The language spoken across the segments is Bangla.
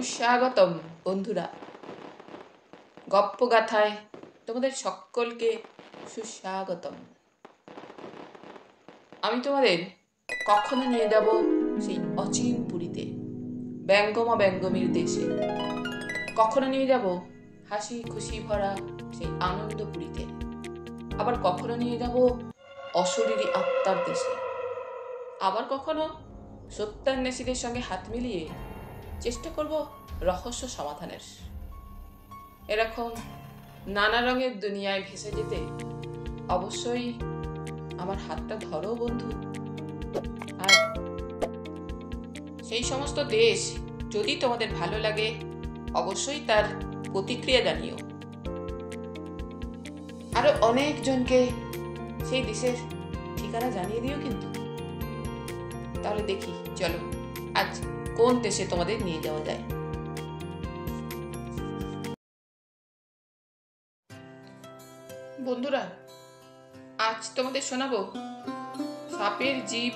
সুস্বাগতম বন্ধুরা, গপ্পগাথায় তোমাদের সকলকে সুস্বাগতম। আমি তোমাদের কখনো নিয়ে যাব সেই অচিন পুরীতে, ব্যঙ্গমা ব্যঙ্গমীর দেশে। কখনো নিয়ে যাব হাসি খুশি ভরা সেই আনন্দপুরীতে, আবার কখনো নিয়ে যাব অশরীরী আত্মার দেশে, আবার কখনো সত্যান্বেষীদের সঙ্গে হাত মিলিয়ে চেষ্টা করব রহস্য সমাধানের। এরকম নানা রঙের দুনিয়ায় ভেসে যেতে অবশ্যই আমার হাতটা ধরো বন্ধু। আর সেই সমস্ত দেশ যদি তোমাদের ভালো লাগে, অবশ্যই তার প্রতিক্রিয়া জানিও। আরো অনেকজনকে সেই দেশের ঠিকানা জানিয়ে দিও কিন্তু। তাহলে দেখি, চলো আজ কোন দেশে তোমাদের নিয়ে যাওয়া যায়। বন্ধুরা, আজ তোমাদের শোনাবো সাপের জিভ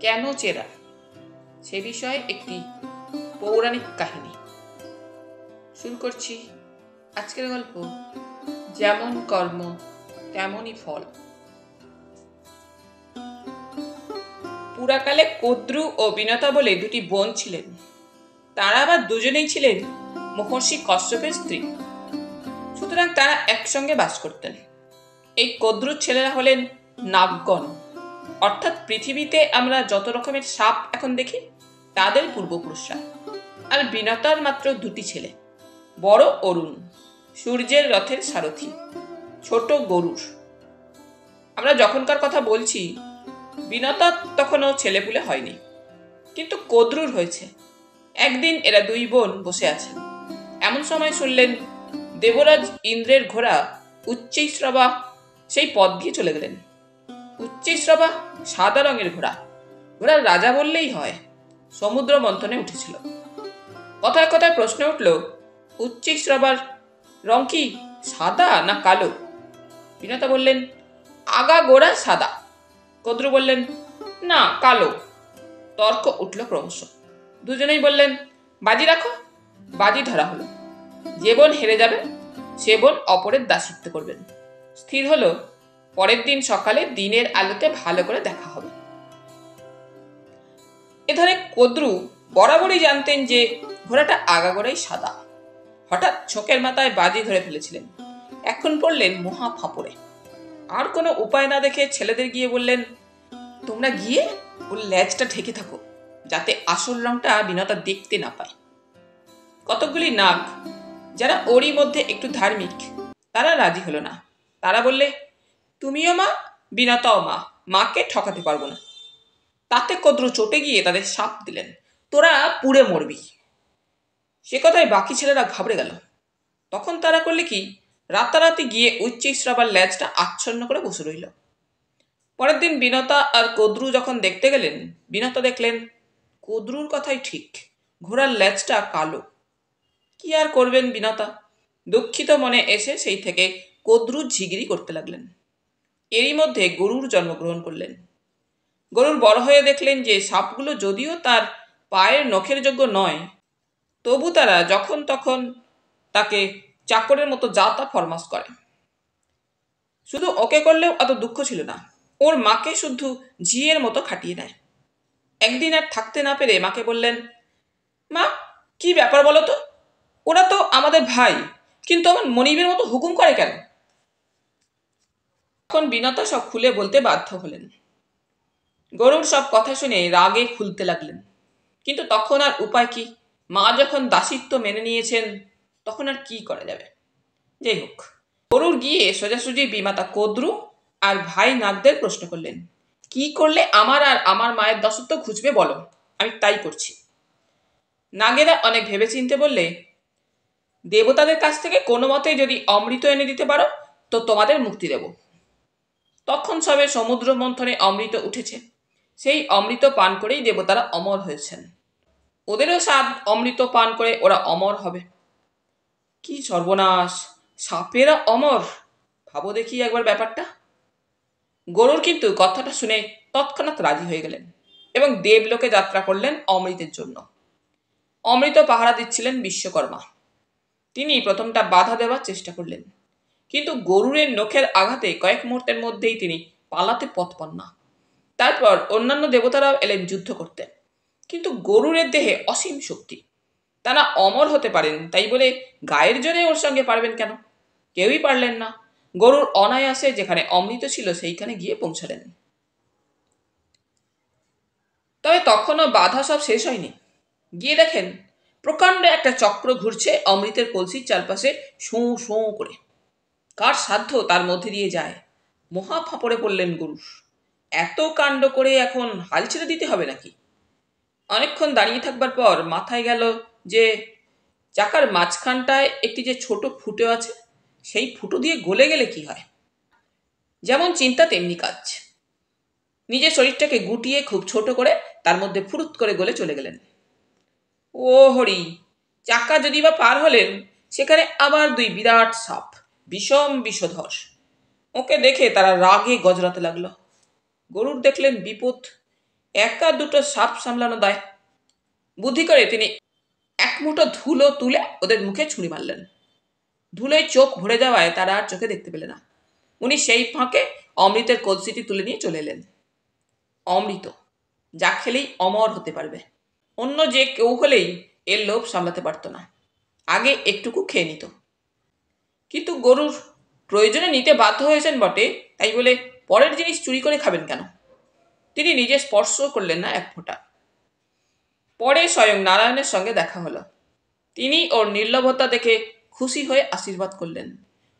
কেন চেরা, সে বিষয়ে একটি পৌরাণিক কাহিনী। শুরু করছি আজকের গল্প, যেমন কর্ম তেমনই ফল। পুরাকালে কদ্রু ও বিনতা বলে দুটি বোন ছিলেন। তারা আবার দুজনেই ছিলেন মহর্ষি কশ্যপের স্ত্রী, সুতরাং তারা একসঙ্গে বাস করতেন। এই কদ্রুর ছেলেরা হলেন নাগগণ, অর্থাৎ পৃথিবীতে আমরা যত রকমের সাপ এখন দেখি তাদের পূর্বপুরুষরা। আর বিনতার মাত্র দুটি ছেলে, বড় অরুণ, সূর্যের রথের সারথি, ছোট গরুর। আমরা যখনকার কথা বলছি বিনতা তখনও ছেলেপুলে হয়নি, কিন্তু কদ্রুর হয়েছে। একদিন এরা দুই বোন বসে আছেন, এমন সময় শুনলেন দেবরাজ ইন্দ্রের ঘোড়া উচ্চৈশ্রবা সেই পথ দিয়ে চলে গেলেন। উচ্চৈশ্রবা সাদা রঙের ঘোড়া, ঘোড়ার রাজা বললেই হয়। সমুদ্র মন্থনে উঠেছিল। কথায় কথায় প্রশ্ন উঠল, উচ্চৈশ্রবার রং কি সাদা না কালো? বিনতা বললেন, আগা গোড়া সাদা। কদ্রু বললেন, না কালো। তর্ক উঠল ক্রমশ। দুজনেই বললেন, বাজি রাখো। বাজি ধরা হলো। যে বোন হেরে যাবে সে বোন অপরের দাসিত্ব করবেন। স্থির হলো পরের দিন সকালে দিনের আলোতে ভালো করে দেখা হবে। এধারে কদ্রু বরাবরই জানতেন যে ঘোড়াটা আগাগোড়াই সাদা। হঠাৎ চোখের মাথায় বাজি ধরে ফেলেছিলেন। এখন পড়লেন মহা ফাঁপড়ে। আর কোনো উপায় না দেখে ছেলেদের গিয়ে বললেন, তোমরা গিয়ে ওর লেজটা ঢেকে থাকো, যাতে আসল রংটা বিনতা দেখতে না পায়। কতকগুলি নাগ, যারা ওরই মধ্যে একটু ধার্মিক, তারা রাজি হলো না। তারা বললে, তুমিও মা, বিনতাও মা, মাকে ঠকাতে পারবো না। তাতে কদ্রু চটে গিয়ে তাদের শাপ দিলেন, তোরা পুড়ে মরবি। সে কথায় বাকি ছেলেরা ঘাবড়ে গেল। তখন তারা করলে কি, রাতারাতি গিয়ে উচ্চৈশ্রবার লেজটা আচ্ছন্ন করে বসে রইল। পরের দিন বিনতা আর কদ্রু যখন দেখতে গেলেন, বিনতা দেখলেন কদ্রুর কথাই ঠিক, ঘোড়ার লেজটা কালো। কি আর করবেন বিনতা? দুঃখিত মনে এসে সেই থেকে কদ্রু ঝিগিরি করতে লাগলেন। এরই মধ্যে গরুর জন্মগ্রহণ করলেন। গরুর বড় হয়ে দেখলেন যে সাপগুলো যদিও তার পায়ের নখের যোগ্য নয়, তবু তারা যখন তখন তাকে চাকরের মতো যা তা ফরমাস করে। শুধু ওকে করলেও এত দুঃখ ছিল না, ওর মাকে শুধু ঝিয়ের মতো খাটিয়ে নেয়। একদিন আর থাকতে না পেরে মাকে বললেন, মা কি ব্যাপার বলো তো, ওরা তো আমাদের ভাই, কিন্তু আমার মনিবের মতো হুকুম করে কেন? তখন বিনতা সব খুলে বলতে বাধ্য হলেন। গরুর সব কথা শুনে রাগে ফুলতে লাগলেন, কিন্তু তখন আর উপায় কি? মা যখন দাসিত্ব মেনে নিয়েছেন, তখন আর কি করা যাবে। যাই হোক, গরুর গিয়ে সোজাসুজি বিমাতা কদ্রু আর ভাই নাগদের প্রশ্ন করলেন, কি করলে আমার আর আমার মায়ের দাসত্ব ঘুচবে বলো, আমি তাই করছি। নাগেরা অনেক ভেবেচিন্তে বললে, দেবতাদের কাছ থেকে কোনো মতে যদি অমৃত এনে দিতে পারো তো তোমাদের মুক্তি দেব। তখন সবে সমুদ্র মন্থনে অমৃত উঠেছে, সেই অমৃত পান করেই দেবতারা অমর হয়েছেন। ওদেরও স্বাদ অমৃত পান করে ওরা অমর হবে। কি সর্বনাশ, সাপেরা অমর! ভাবো দেখি একবার ব্যাপারটা। গরুর কিন্তু কথাটা শুনে তৎক্ষণাৎ রাজি হয়ে গেলেন এবং দেবলোকে যাত্রা করলেন অমৃতের জন্য। অমৃত পাহারা দিচ্ছিলেন বিশ্বকর্মা। তিনি প্রথমটা বাধা দেওয়ার চেষ্টা করলেন, কিন্তু গরুরের নখের আঘাতে কয়েক মুহূর্তের মধ্যেই তিনি পালাতে পথ পান না। তারপর অন্যান্য দেবতারাও এলেন যুদ্ধ করতে, কিন্তু গরুরের দেহে অসীম শক্তি। তারা অমর হতে পারেন, তাই বলে গায়ের জোরে ওর সঙ্গে পারবেন কেন? কেউই পারলেন না। গরুর অনায়াসে যেখানে অমৃত ছিল সেইখানে গিয়ে পৌঁছালেন। তবে তখনও বাধা সব শেষ হয়নি। গিয়ে দেখেন প্রকাণ্ড একটা চক্র ঘুরছে অমৃতের কলসির চারপাশে শোঁ শোঁ করে। কার সাধ্য তার মধ্যে দিয়ে যায়? মহা ফাঁপড়ে পড়লেন গরুর। এত কাণ্ড করে এখন হাল ছেড়ে দিতে হবে নাকি? অনেকক্ষণ দাঁড়িয়ে থাকবার পর মাথায় গেল যে চাকার মাঝখানটায় একটি যে ছোট ফুটো আছে, সেই ফুটো দিয়ে গলে গেলে কি হয়? যেমন চিন্তা তেমনি কাজ। নিজের শরীরটাকে গুটিয়ে খুব ছোট করে তার মধ্যে ফুরুত করে গলে চলে গেলেন। ও হরি! চাকা যদি বা পার হলেন, সেখানে আবার দুই বিরাট সাপ, বিষম বিষধর। ওকে দেখে তারা রাগে গজরাতে লাগলো। গরুর দেখলেন বিপদ, একা দুটো সাপ সামলানো দায়। বুদ্ধি করে তিনি এক মুঠো ধুলো তুলে ওদের মুখে ছুঁড়ি মারলেন। ধুলোয় চোখ ভরে যাওয়ায় তারা আর চোখে দেখতে পেলে না। উনি সেই ফাঁকে অমৃতের কলসিটি তুলে নিয়ে চলে এলেন। অমৃত, যা খেলেই অমর হতে পারবে। অন্য যে কেউ হলেই এর লোভ সামলাতে পারত না, আগে একটুকু খেয়ে নিত। কিন্তু গরুর প্রয়োজনে নিতে বাধ্য হয়েছেন বটে, তাই বলে পরের জিনিস চুরি করে খাবেন কেন? তিনি নিজে স্পর্শ করলেন না এক ফোঁটা। পরে স্বয়ং নারায়ণের সঙ্গে দেখা হলো। তিনি ওর নির্লভতা দেখে খুশি হয়ে আশীর্বাদ করলেন,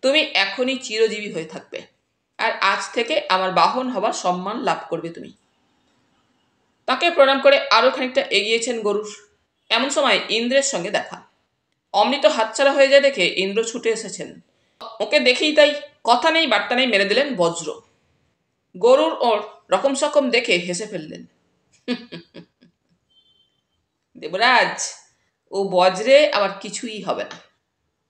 তুমি এখনই চিরজীবী হয়ে থাকবে, আর আজ থেকে আমার বাহন হবার সম্মান লাভ করবে তুমি। তাকে প্রণাম করে আরো খানিকটা এগিয়েছেন গরুর। এমন সময় ইন্দ্রের সঙ্গে দেখা। অমৃত হাতছাড়া হয়ে যায় দেখে ইন্দ্র ছুটে এসেছেন। ওকে দেখেই তাই কথা নেই বার্তা নেই মেরে দিলেন বজ্র। গরুর ওর রকম সকম দেখে হেসে ফেললেন। দেবরাজ, ও বজ্রে আবার কিছুই হবে না।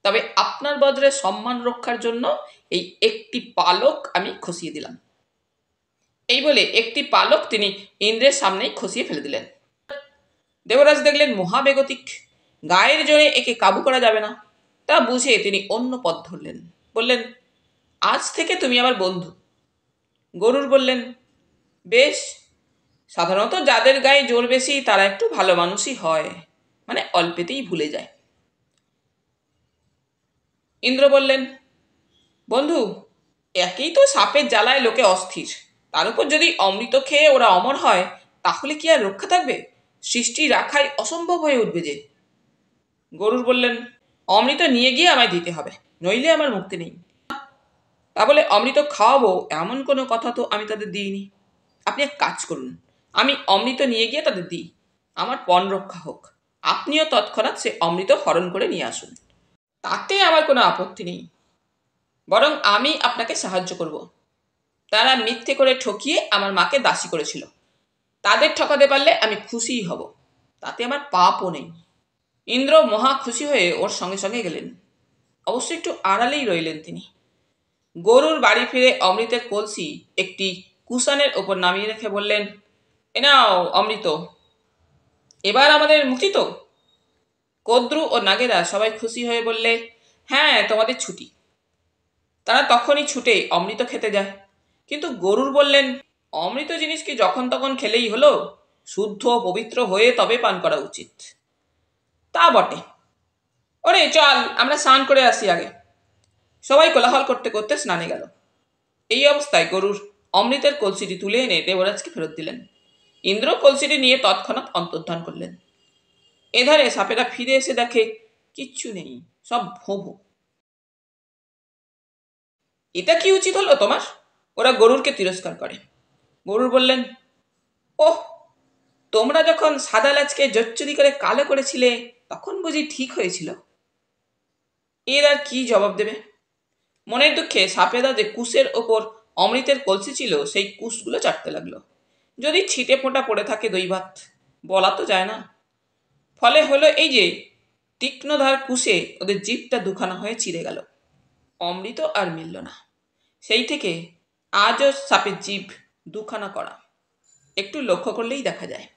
তবে আপনার বজ্রের সম্মান রক্ষার জন্য এই একটি পালক আমি খসিয়ে দিলাম। এই বলে একটি পালক তিনি ইন্দ্রের সামনেই খসিয়ে ফেলে দিলেন। দেবরাজ দেখলেন মহাবেগতিক, গায়ের জোরে একে কাবু করা যাবে না। তা বুঝে তিনি অন্য পথ ধরলেন। বললেন, আজ থেকে তুমি আমার বন্ধু। গরুর বললেন, বেশ। সাধারণত যাদের গায়ে জোর বেশি তারা একটু ভালো মানুষই হয়, মানে অল্পেতেই ভুলে যায়। ইন্দ্র বললেন, বন্ধু, একেই তো সাপের জ্বালায় লোকে অস্থির, তার উপর যদি অমৃত খেয়ে ওরা অমর হয়, তাহলে কি আর রক্ষা থাকবে? সৃষ্টি রাখাই অসম্ভব হয়ে উঠবে যে। গরুর বললেন, অমৃত নিয়ে গিয়ে আমায় দিতে হবে, নইলে আমার মুক্তি নেই। তা বলে অমৃত খাওয়াবো এমন কোনো কথা তো আমি তাদের দিইনি। আপনি এক কাজ করুন, আমি অমৃত নিয়ে গিয়ে তাদের দিই, আমার পণ রক্ষা হোক। আপনিও তৎক্ষণাৎ সে অমৃত হরণ করে নিয়ে আসুন, তাতে আমার কোনো আপত্তি নেই। বরং আমি আপনাকে সাহায্য করব। তারা মিথ্যে করে ঠকিয়ে আমার মাকে দাসী করেছিল, তাদের ঠকাতে পারলে আমি খুশিই হব, তাতে আমার পাপও নেই। ইন্দ্র মহা খুশি হয়ে ওর সঙ্গে সঙ্গে গেলেন। অবশ্য একটু আড়ালেই রইলেন তিনি। গরুর বাড়ি ফিরে অমৃতের কলসি একটি কুশানের ওপর নামিয়ে রেখে বললেন, এ নাও অমৃত, এবার আমাদের মুক্তি তো? কদ্রু ও নাগেরা সবাই খুশি হয়ে বললে, হ্যাঁ, তোমাদের ছুটি। তারা তখনই ছুটে অমৃত খেতে যায়। কিন্তু গরুর বললেন, অমৃত জিনিস কি যখন তখন খেলেই হলো? শুদ্ধ পবিত্র হয়ে তবে পান করা উচিত। তা বটে। ওরে চল, আমরা স্নান করে আসি আগে। সবাই কোলাহল করতে করতে স্নানে গেল। এই অবস্থায় গরুর অমৃতের কলসিটি তুলে এনে দেবরাজকে ফেরত দিলেন। ইন্দ্র কলসিটি নিয়ে তৎক্ষণাৎ অন্তর্ধান করলেন। এধারে সাপেরা ফিরে এসে দেখে কিচ্ছু নেই, সব ভোঁ। এটা কি উচিত হলো তোমার? ওরা গরুরকে তিরস্কার করে। গরুর বললেন, ওহ, তোমরা যখন সাদা লাজকে জচ্চুরি করে কালো করেছিলে তখন বুঝি ঠিক হয়েছিল? এর আর কি জবাব দেবে? মনের দুঃখে সাপেরা যে কুশের ওপর অমৃতের কলসি ছিল সেই কুশগুলো চাটতে লাগলো। যদি ছিটে ফোঁটা পড়ে থাকে দই ভাত, বলা তো যায় না। ফলে হলো এই যে তীক্ষ্ণধার কুশে ওদের জিভটা দুখানা হয়ে চিড়ে গেল। অমৃত আর মিলল না। সেই থেকে আজও সাপের জিভ দুখানা করা, একটু লক্ষ্য করলেই দেখা যায়।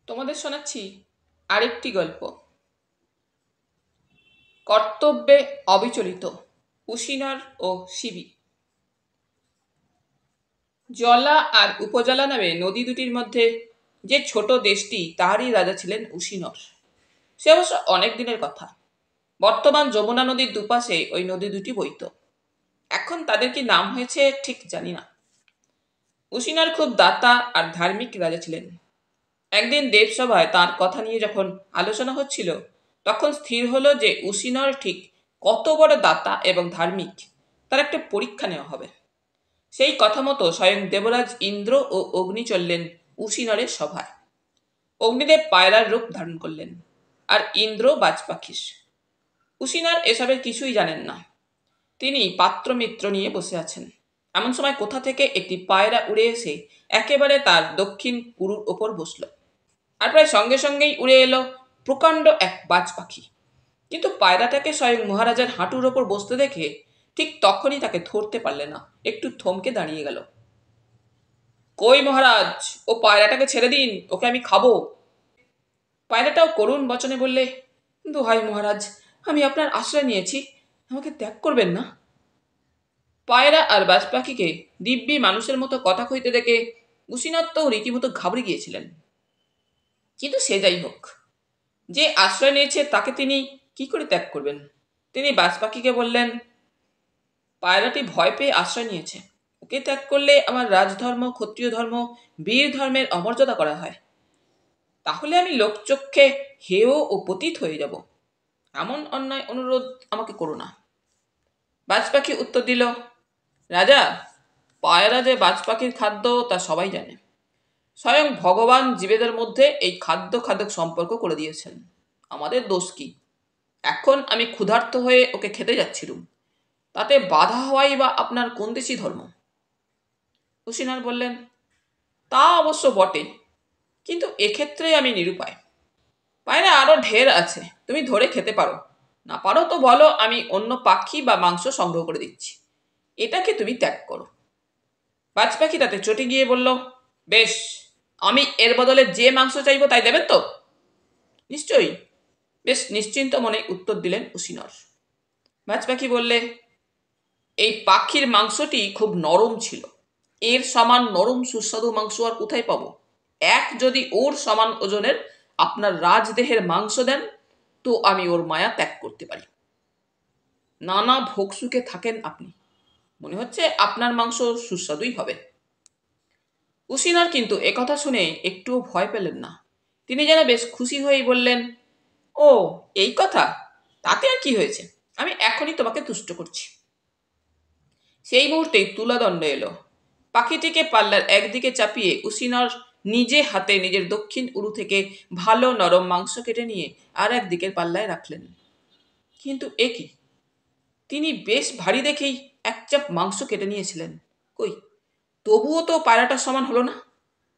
তোমাদের শোনাচ্ছি আরেকটি গল্প, কর্তব্যে অবিচলিত, কুশিনার ও শিবি। জলা আর উপজলা নামে নদী দুটির মধ্যে যে ছোট দেশটি, তাহারই রাজা ছিলেন উশিনর। সে অবশ্য অনেক দিনের কথা। বর্তমান যমুনা নদীর দুপাশে ওই নদী দুটি বইত। এখন তাদের কি নাম হয়েছে ঠিক জানি না। উশিনর খুব দাতা আর ধার্মিক রাজা ছিলেন। একদিন দেবসভায় তার কথা নিয়ে যখন আলোচনা হচ্ছিল, তখন স্থির হলো যে উশিনর ঠিক কত বড় দাতা এবং ধার্মিক তার একটা পরীক্ষা নেওয়া হবে। সেই কথা মতো স্বয়ং দেবরাজ ইন্দ্র ও অগ্নি চললেন উশিনরের সভায়। অগ্নিদেব পায়রার রূপ ধারণ করলেন, আর ইন্দ্র বাজপাখির। উশিনর এসবের কিছুই জানেন না। তিনি পাত্রমিত্র নিয়ে বসে আছেন। এমন সময় কোথা থেকে একটি পায়রা উড়ে এসে একেবারে তার দক্ষিণ পুরুর ওপর বসল, আর প্রায় সঙ্গে সঙ্গেই উড়ে এলো প্রকাণ্ড এক বাজ পাখি। কিন্তু পায়রাটাকে স্বয়ং মহারাজার হাঁটুর ওপর বসতে দেখে ঠিক তখনই তাকে ধরতে পারলে না, একটু থমকে দাঁড়িয়ে গেল। কই মহারাজ, ও পায়রাটাকে ছেড়ে দিন, ওকে আমি খাবো। পায়রাটাও করুণ বচনে বললে, দোহাই মহারাজ, আমি আপনার আশ্রয় নিয়েছি, আমাকে ত্যাগ করবেন না। পায়রা আর বাজ পাখিকে দিব্যি মানুষের মতো কথা কইতে দেখে উশিনর রীতিমতো ঘাবড়ে গিয়েছিলেন। কিন্তু সে যাই হোক, যে আশ্রয় নিয়েছে তাকে তিনি কি করে ত্যাগ করবেন? তিনি বাজ পাখিকে বললেন, পায়রাটি ভয় পেয়ে আশ্রয় নিয়েছে, ওকে ত্যাগ করলে আমার রাজধর্ম, ক্ষত্রিয় ধর্ম, বীর ধর্মের অমর্যাদা করা হয়। তাহলে আমি লোকচক্ষে হেয় ও পতিত হয়ে যাব। এমন অন্যায় অনুরোধ আমাকে করো না। বাজ পাখি উত্তর দিল, রাজা, পায়রা যে বাজ পাখির খাদ্য তা সবাই জানে। স্বয়ং ভগবান জীবেদের মধ্যে এই খাদ্য খাদক সম্পর্ক করে দিয়েছেন। আমাদের দোষ কি? এখন আমি ক্ষুধার্ত হয়ে ওকে খেতে যাচ্ছিলুম, তাতে বাধা হওয়াই বা আপনার কোন দেশি ধর্ম? কুশিনার বললেন, তা অবশ্য বটে, কিন্তু এক্ষেত্রে আমি নিরুপায়। পায়রা আরো ঢের আছে, তুমি ধরে খেতে পারো, না পারো তো বলো, আমি অন্য পাখি বা মাংস সংগ্রহ করে দিচ্ছি, এটাকে তুমি ত্যাগ করো। বাজ পাখি তাতে চটে গিয়ে বলল, বেশ, আমি এর বদলে যে মাংস চাইবো তাই দেবেন তো? নিশ্চয়ই, বেশ নিশ্চিন্ত মনে উত্তর দিলেন উশিনর। বাজ পাখি বললে, এই পাখির মাংসটি খুব নরম ছিল, এর সমান নরম সুস্বাদু মাংস আর কোথায় পাবো? যদি ওর সমান ওজনের আপনার রাজদেহের মাংস দেন, তো আমি ওর মায়া ত্যাগ করতে পারি। নানা ভোগসুখে থাকেন আপনি, মনে হচ্ছে আপনার মাংস সুস্বাদুই হবে। উশিনর কিন্তু একথা শুনে একটুও ভয় পেলেন না। তিনি যেন বেশ খুশি হয়েই বললেন, ও এই কথা, তাতে আর কি হয়েছে, আমি এখনই তোমাকে তুষ্ট করছি। সেই মুহূর্তেই তুলাদণ্ড এলো। পাখিটিকে পাল্লার একদিকে চাপিয়ে উশিনর নিজে হাতে নিজের দক্ষিণ উরু থেকে ভালো নরম মাংস কেটে নিয়ে আর একদিকের পাল্লায় রাখলেন। কিন্তু এ কি, তিনি বেশ ভারী দেখেই এক চাপ মাংস কেটে নিয়েছিলেন, কই, তবুও তো পায়রাটার সমান হলো না।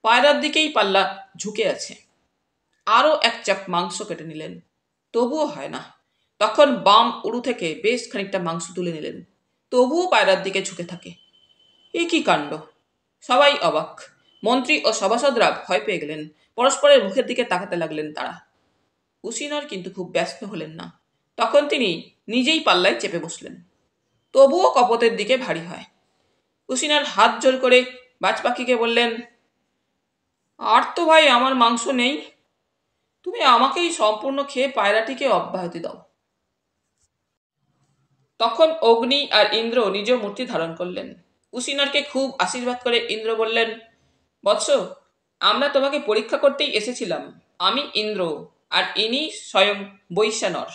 পায়রার দিকেই পাল্লা ঝুঁকে আছে। আরও এক চাপ মাংস কেটে নিলেন, তবুও হয় না। তখন বাম উরু থেকে বেশ খানিকটা মাংস তুলে নিলেন, তবুও পায়রার দিকে ঝুঁকে থাকে। এ কি কাণ্ড! সবাই অবাক। মন্ত্রী ও সভাসদরা ভয় পেয়ে গেলেন, পরস্পরের মুখের দিকে তাকাতে লাগলেন তারা। উশিনর কিন্তু খুব ব্যস্ত হলেন না। তখন তিনি নিজেই পাল্লায় চেপে বসলেন, তবুও কপতের দিকে ভারী হয়। উশিনর হাত জোর করে বাজ পাখিকে বললেন, আর তো ভাই আমার মাংস নেই, তুমি আমাকেই সম্পূর্ণ খেয়ে পায়রাটিকে অব্যাহতি দাও। তখন অগ্নি আর ইন্দ্র নিজ মূর্তি ধারণ করলেন। উশিনরকে খুব আশীর্বাদ করে ইন্দ্র বললেন, বৎস, আমরা তোমাকে পরীক্ষা করতেই এসেছিলাম। আমি ইন্দ্র, আর ইনি স্বয়ং বৈশ্যানর।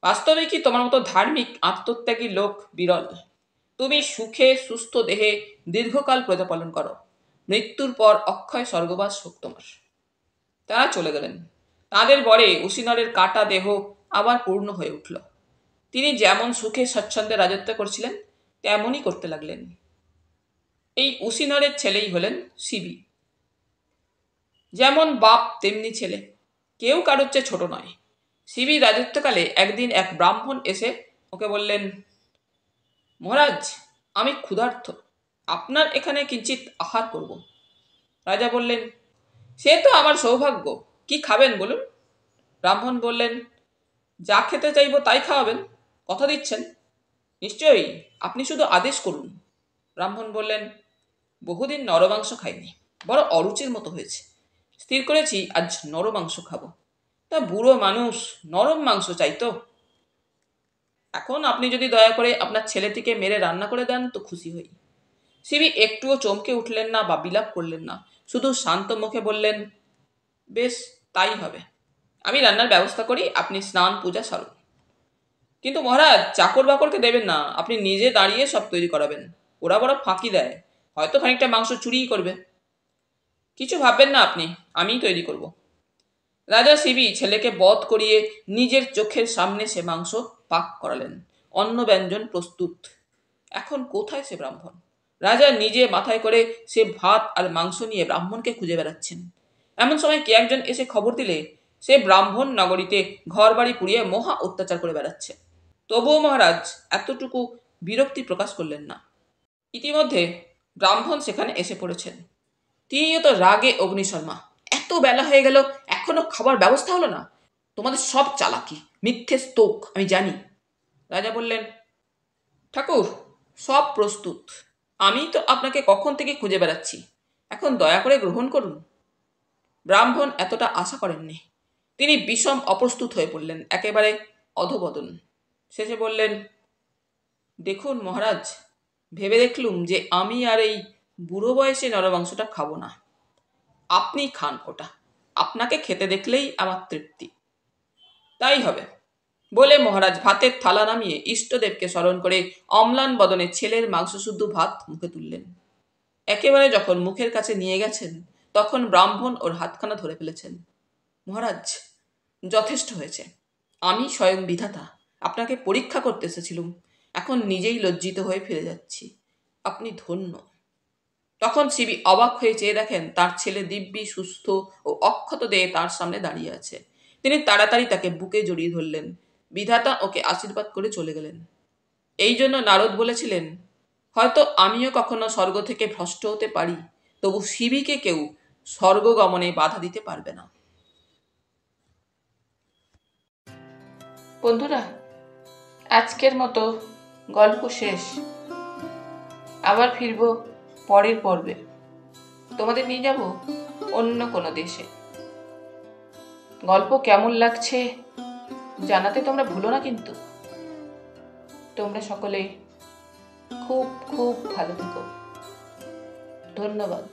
বাস্তবে কি তোমার মতো ধার্মিক আত্মত্যাগী লোক বিরল। তুমি সুখে সুস্থ দেহে দীর্ঘকাল প্রজাপালন করো, মৃত্যুর পর অক্ষয় স্বর্গবাস হোক তোমার। তারা চলে গেলেন। তাঁদের বরে উশিনরের কাটা দেহ আবার পূর্ণ হয়ে উঠল। তিনি যেমন সুখে স্বচ্ছন্দে রাজত্ব করছিলেন, তেমনই করতে লাগলেন। এই উশিনরের ছেলেই হলেন শিবি। যেমন বাপ তেমনি ছেলে, কেউ কারোর চেয়ে ছোট নয়। শিবি রাজত্বকালে একদিন এক ব্রাহ্মণ এসে ওকে বললেন, মহারাজ, আমি ক্ষুধার্ত, আপনার এখানে কিঞ্চিত আহার করব। রাজা বললেন, সে তো আমার সৌভাগ্য, কি খাবেন বলুন? ব্রাহ্মণ বললেন, যা খেতে চাইব তাই খাওয়াবেন, কথা দিচ্ছেন? নিশ্চয়ই, আপনি শুধু আদেশ করুন। ব্রাহ্মণ বললেন, বহুদিন নরমাংস খাইনি, বড় অরুচির মতো হয়েছে। স্থির করেছি আজ নরমাংস খাবো। তা বুড়ো মানুষ, নরম মাংস চাই তো। এখন আপনি যদি দয়া করে আপনার ছেলেটিকে মেরে রান্না করে দেন তো খুশি হই। শিবি একটুও চমকে উঠলেন না বা বিলাপ করলেন না, শুধু শান্ত মুখে বললেন, বেশ, তাই হবে। আমি রান্নার ব্যবস্থা করি, আপনি স্নান পূজা সারুন। কিন্তু মহারাজ, চাকর বাকরকে দেবেন না, আপনি নিজে দাঁড়িয়ে সব তৈরি করাবেন। ওরা বড় ফাঁকি দেয়, হয়তো খানিকটা মাংস চুরিই করবে। কিছু ভাববেন না আপনি, আমিই তৈরি করব। রাজা শিবি ছেলেকে বধ করিয়ে নিজের চোখের সামনে সে মাংস পাক করালেন। অন্ন ব্যঞ্জন প্রস্তুত। এখন কোথায় সে ব্রাহ্মণ? রাজা নিজে মাথায় করে সে ভাত আর মাংস নিয়ে ব্রাহ্মণকে খুঁজে বেড়াচ্ছেন। এমন সময় কে একজন এসে খবর দিলে সে ব্রাহ্মণ নগরীতে ঘর বাড়ি পুড়িয়ে মহা অত্যাচার করে বেড়াচ্ছে। তবুও মহারাজ এতটুকু বিরক্তি প্রকাশ করলেন না। ইতিমধ্যে ব্রাহ্মণ সেখানে এসে পড়েছেন। তিনিও তো রাগে অগ্নিশর্মা। এত বেলা হয়ে গেল, এখনো খাবার ব্যবস্থা হলো না? তোমাদের সব চালাকি, মিথ্যে স্তোক, আমি জানি। রাজা বললেন, ঠাকুর, সব প্রস্তুত। আমি তো আপনাকে কখন থেকে খুঁজে বেড়াচ্ছি, এখন দয়া করে গ্রহণ করুন। ব্রাহ্মণ এতটা আশা করেননি। তিনি বিষম অপ্রস্তুত হয়ে পড়লেন, একেবারে অধবদন। শেষে বললেন, দেখুন মহারাজ, ভেবে দেখলুম যে আমি আর এই বুড়ো বয়সে নরমাংসটা খাবো না। আপনি খান ওটা, আপনাকে খেতে দেখলেই আমার তৃপ্তি। তাই হবে বলে মহারাজ ভাতের থালা নামিয়ে ইষ্টদেবকে স্মরণ করে অম্লান বদনে ছেলের মাংসশুদ্ধ ভাত মুখে তুললেন। একেবারে যখন মুখের কাছে নিয়ে গেছেন, তখন ব্রাহ্মণ ওর হাতখানা ধরে ফেলেছেন। মহারাজ, যথেষ্ট হয়েছে। আমি স্বয়ং বিধাতা আপনাকে পরীক্ষা করতে এসেছিলুম, এখন নিজেই লজ্জিত হয়ে ফিরে যাচ্ছি। আপনি ধন্য। তখন শিবি অবাক হয়ে চেয়ে দেখেন তার ছেলে দিব্যি সুস্থ ও অক্ষত দেহে তার সামনে দাঁড়িয়ে আছে। তিনি তাড়াতাড়ি তাকে বুকে জড়িয়ে ধরলেন। বিধাতা ওকে আশীর্বাদ করে চলে গেলেন। এই জন্য নারদ বলেছিলেন, হয়তো আমিও কখনো স্বর্গ থেকে ভ্রষ্ট হতে পারি, তবু শিবিকে কেউ স্বর্গ গমনে বাধা দিতে পারবে না। বন্ধুরা, আজকের মতো গল্প শেষ। আবার ফিরব পরের পর্বে। তোমাদের নিয়ে যাব অন্য কোনো দেশে। গল্প কেমন লাগছে জানাতে তোমরা ভুলো না কিন্তু। তোমরা সকলে খুব খুব ভালো থেকো। ধন্যবাদ।